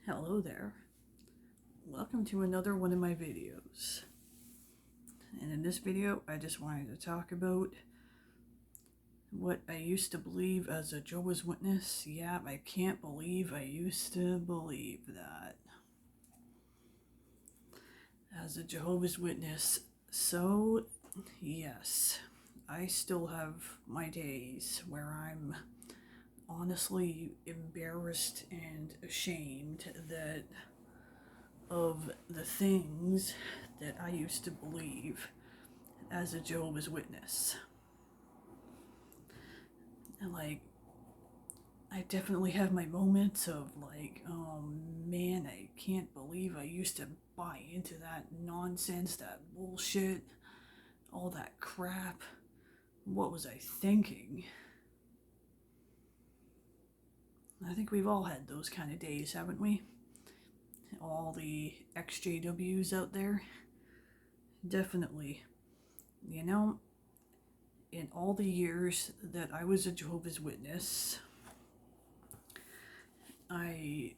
Hello there. Welcome to another one of my videos. And in this video, I just wanted to talk about what I used to believe as a Jehovah's Witness. Yeah, I can't believe I used to believe that as a Jehovah's Witness. So, yes, I still have my days where I'm honestly embarrassed and ashamed of the things that I used to believe as a Jehovah's Witness. And I definitely have my moments of oh man, I can't believe I used to buy into that nonsense, that bullshit, all that crap. What was I thinking? I think we've all had those kind of days, haven't we? All the XJWs out there. Definitely. You know, in all the years that I was a Jehovah's Witness, I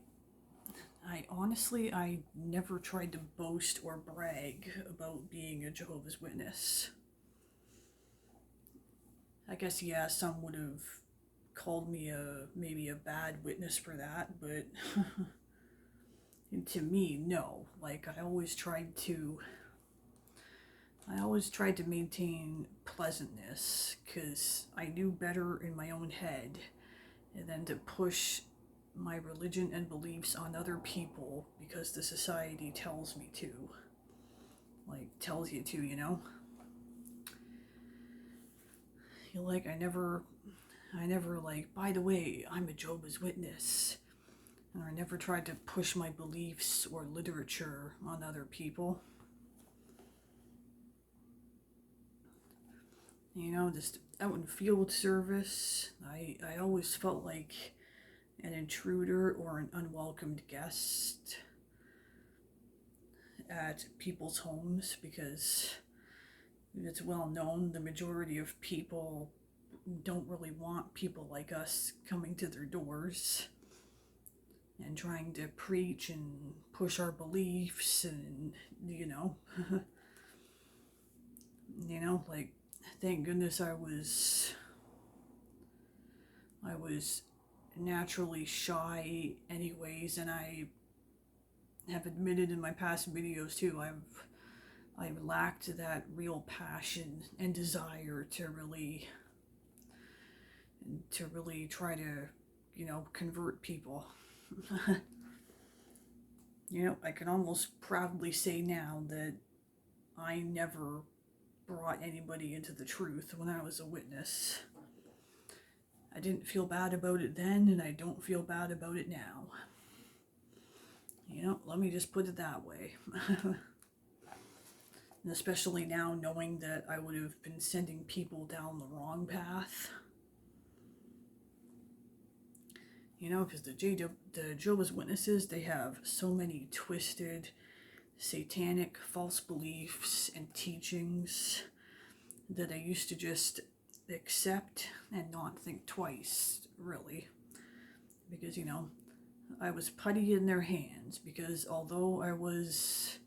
honestly never tried to boast or brag about being a Jehovah's Witness. I guess, yeah, some would have called me maybe a bad witness for that, but to me, no. I always tried to maintain pleasantness, because I knew better in my own head than to push my religion and beliefs on other people because the society tells me to. Tells you to, you know? I never, by the way, I'm a Jehovah's Witness. And I never tried to push my beliefs or literature on other people. You know, just out in field service, I always felt like an intruder or an unwelcomed guest at people's homes, because it's well known the majority of people don't really want people like us coming to their doors and trying to preach and push our beliefs, and thank goodness I was naturally shy anyways, and I have admitted in my past videos too, I've lacked that real passion and desire to really try to, convert people. I can almost proudly say now that I never brought anybody into the truth when I was a witness. I didn't feel bad about it then, and I don't feel bad about it now. Let me just put it that way. And especially now, knowing that I would have been sending people down the wrong path. Because the Jehovah's Witnesses, they have so many twisted, satanic, false beliefs and teachings that I used to just accept and not think twice, really. Because, I was putty in their hands, because although I was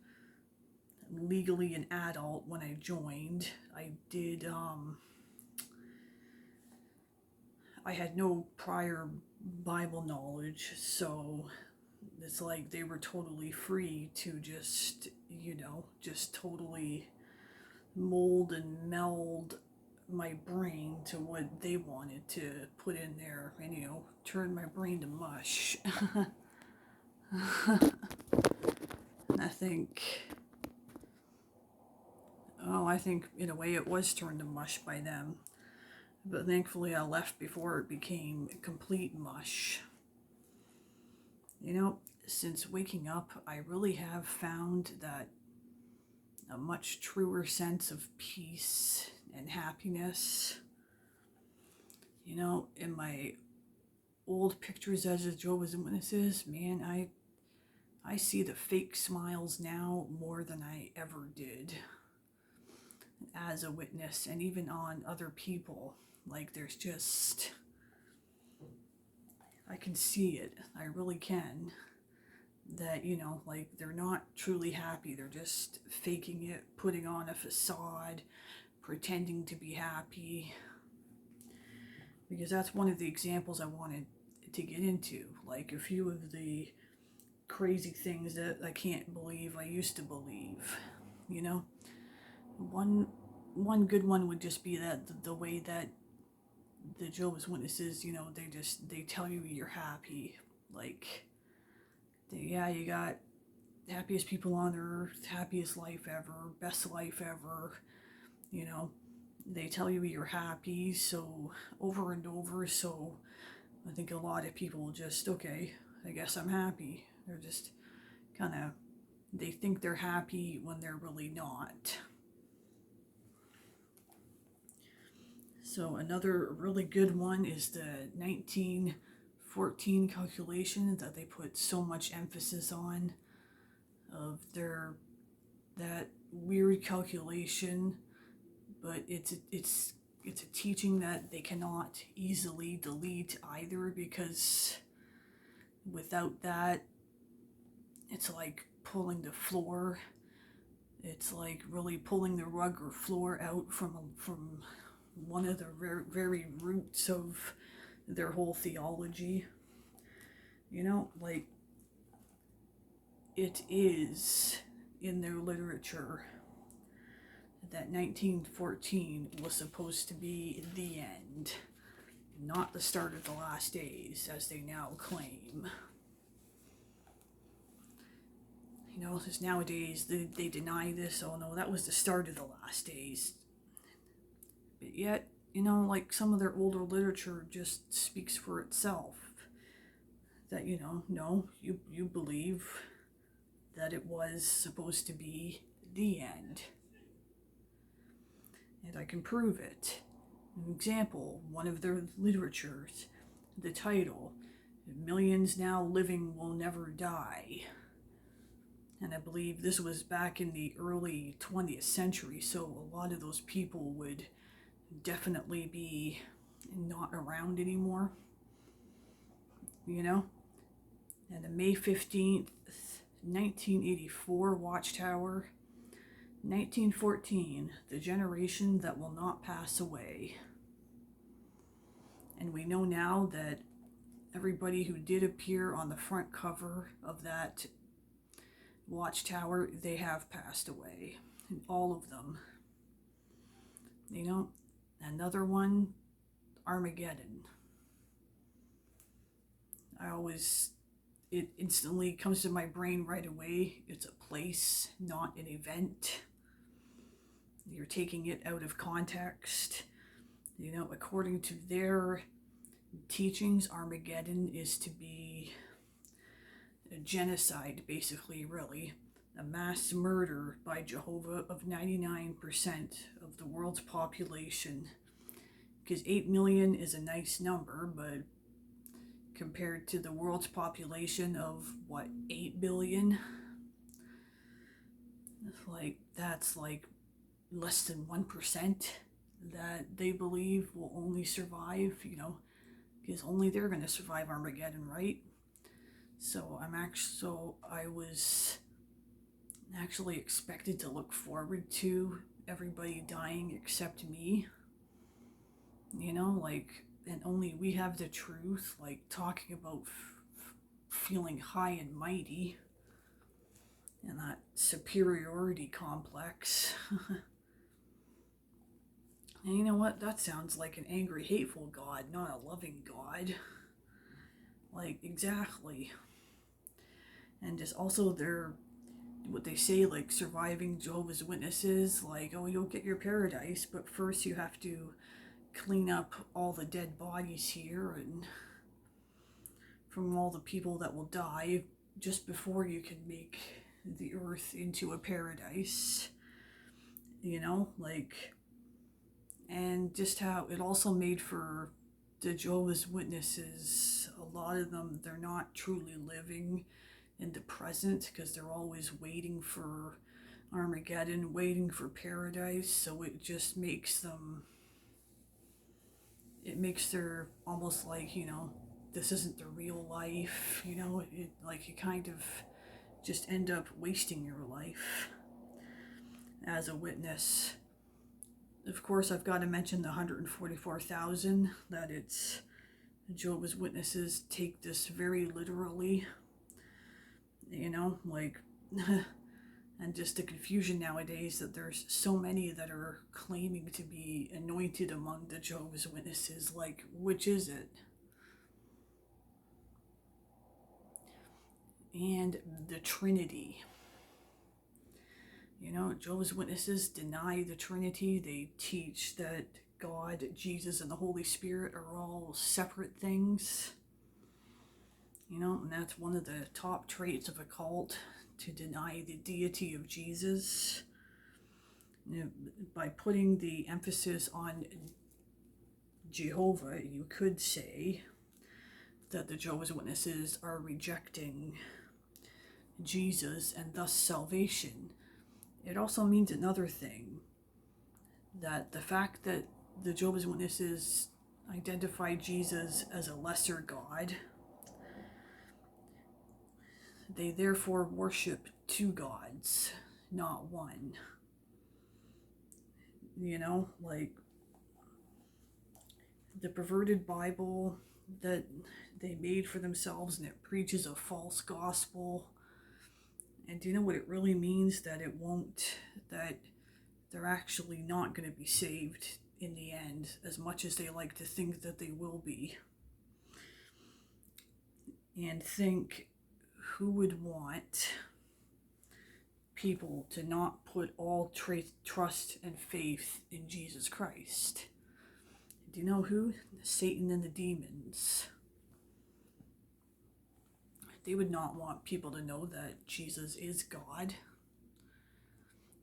legally an adult when I joined, I had no prior Bible knowledge, so it's like they were totally free to just totally mold and meld my brain to what they wanted to put in there, and turn my brain to mush. And I think in a way it was turned to mush by them, but thankfully I left before it became complete mush. Since waking up, I really have found that a much truer sense of peace and happiness. In my old pictures as a Jehovah's Witnesses, man, I see the fake smiles now more than I ever did as a witness, and even on other people. There's just, I can see it. I really can. that, you know, like they're not truly happy. They're just faking it, putting on a facade, pretending to be happy. Because that's one of the examples I wanted to get into. Like a few of the crazy things that I can't believe I used to believe, you know? One good one would just be that the way that the Jehovah's Witnesses, you know, they tell you you're happy. Like, yeah, you got happiest people on earth, happiest life ever, best life ever, you know. They tell you you're happy so over and over, so I think a lot of people just, okay, I guess I'm happy. They're just kind of, they think they're happy when they're really not. So another really good one is the 1914 calculation that they put so much emphasis on, of their that weird calculation, but it's a teaching that they cannot easily delete either, because without that, it's like pulling the floor. It's like really pulling the rug or floor out from one of the very roots of their whole theology. You know, like it is in their literature that 1914 was supposed to be the end, not the start of the last days, as they now claim. You know, because nowadays they deny this. Oh no, that was the start of the last days. But yet, you know, like some of their older literature just speaks for itself. That, you know, no, you believe that it was supposed to be the end. And I can prove it. An example, one of their literatures, the title, Millions Now Living Will Never Die. And I believe this was back in the early 20th century, so a lot of those people would definitely be not around anymore, you know? And the May 15th, 1984 Watchtower, 1914, the generation that will not pass away. And we know now that everybody who did appear on the front cover of that Watchtower, they have passed away. All of them. You know, another one, Armageddon. It instantly comes to my brain right away. It's a place, not an event. You're taking it out of context. You know, according to their teachings, Armageddon is to be a genocide, basically, really. A mass murder by Jehovah of 99% of the world's population. Because 8 million is a nice number, but compared to the world's population of, what, 8 billion? That's like less than 1% that they believe will only survive, you know, because only they're going to survive Armageddon, right? So I was actually expected to look forward to everybody dying except me, you know, like, and only we have the truth, like talking about feeling high and mighty and that superiority complex. And you know what? That sounds like an angry, hateful God, not a loving God. Like, exactly. And just also what they say, like surviving Jehovah's Witnesses, like, oh, you'll get your paradise, but first you have to clean up all the dead bodies here and from all the people that will die just before you can make the earth into a paradise. You know, like, and just how it also made for the Jehovah's Witnesses, a lot of them, they're not truly living in the present because they're always waiting for Armageddon, waiting for paradise. So it just makes them, it makes their almost like, you know, this isn't the real life, you know, it like it kind of just end up wasting your life as a witness. Of course, I've got to mention the 144,000, that it's Jehovah's Witnesses take this very literally, like, and just the confusion nowadays that there's so many that are claiming to be anointed among the Jehovah's Witnesses. Like, which is it? And the Trinity. Jehovah's Witnesses deny the Trinity. They teach that God, Jesus, and the Holy Spirit are all separate things. And that's one of the top traits of a cult, to deny the deity of Jesus. By putting the emphasis on Jehovah, you could say that the Jehovah's Witnesses are rejecting Jesus and thus salvation. It also means another thing, that the fact that the Jehovah's Witnesses identify Jesus as a lesser God, they therefore worship two gods, not one. Like the perverted Bible that they made for themselves, and it preaches a false gospel. And do you know what it really means? That they're actually not going to be saved in the end, as much as they like to think that they will be. And think, who would want people to not put all trust and faith in Jesus Christ? Do you know who? Satan and the demons. They would not want people to know that Jesus is God.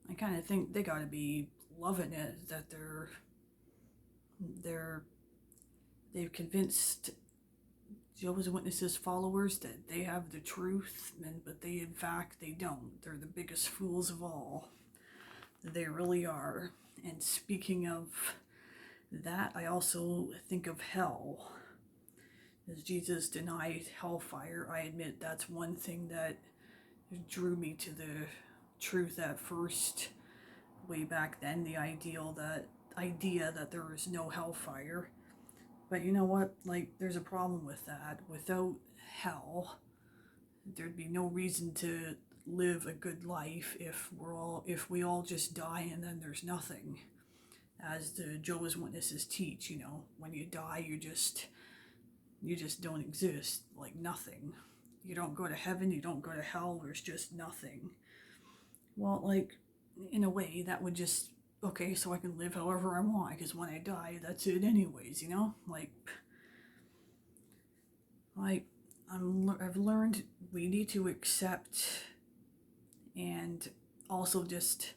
I kind of think they got to be loving it that they've convinced Jehovah's Witnesses followers that they have the truth, but they don't. They're the biggest fools of all. They really are. And speaking of that, I also think of hell. As Jesus denied hellfire, I admit that's one thing that drew me to the truth at first, way back then, the idea that there was no hellfire. But you know what? Like, there's a problem with that. Without hell, there'd be no reason to live a good life if we all just die and then there's nothing. As the Jehovah's Witnesses teach, when you die, you just don't exist, like nothing. You don't go to heaven, you don't go to hell, there's just nothing. Well, like, in a way, that would just, okay, so I can live however I want, because when I die, that's it anyways, I've learned we need to accept, and also just,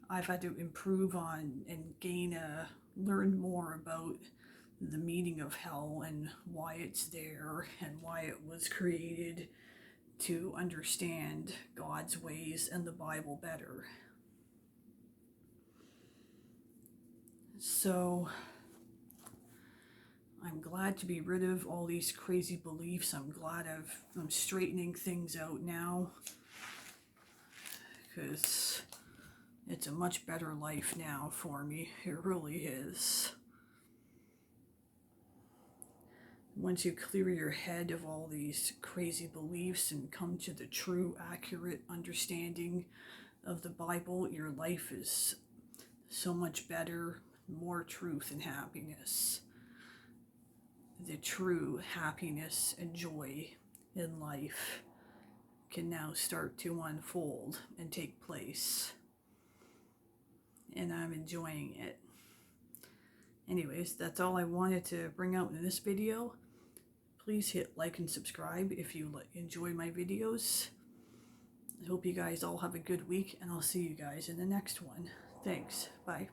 I've had to improve on and learn more about the meaning of hell and why it's there and why it was created, to understand God's ways and the Bible better. So I'm glad to be rid of all these crazy beliefs. I'm glad I'm straightening things out now, because it's a much better life now for me. It really is. Once you clear your head of all these crazy beliefs and come to the true, accurate understanding of the Bible, your life is so much better, more truth and happiness. The true happiness and joy in life can now start to unfold and take place. And I'm enjoying it. Anyways, that's all I wanted to bring out in this video. Please hit like and subscribe if you enjoy my videos. I hope you guys all have a good week, and I'll see you guys in the next one. Thanks. Bye.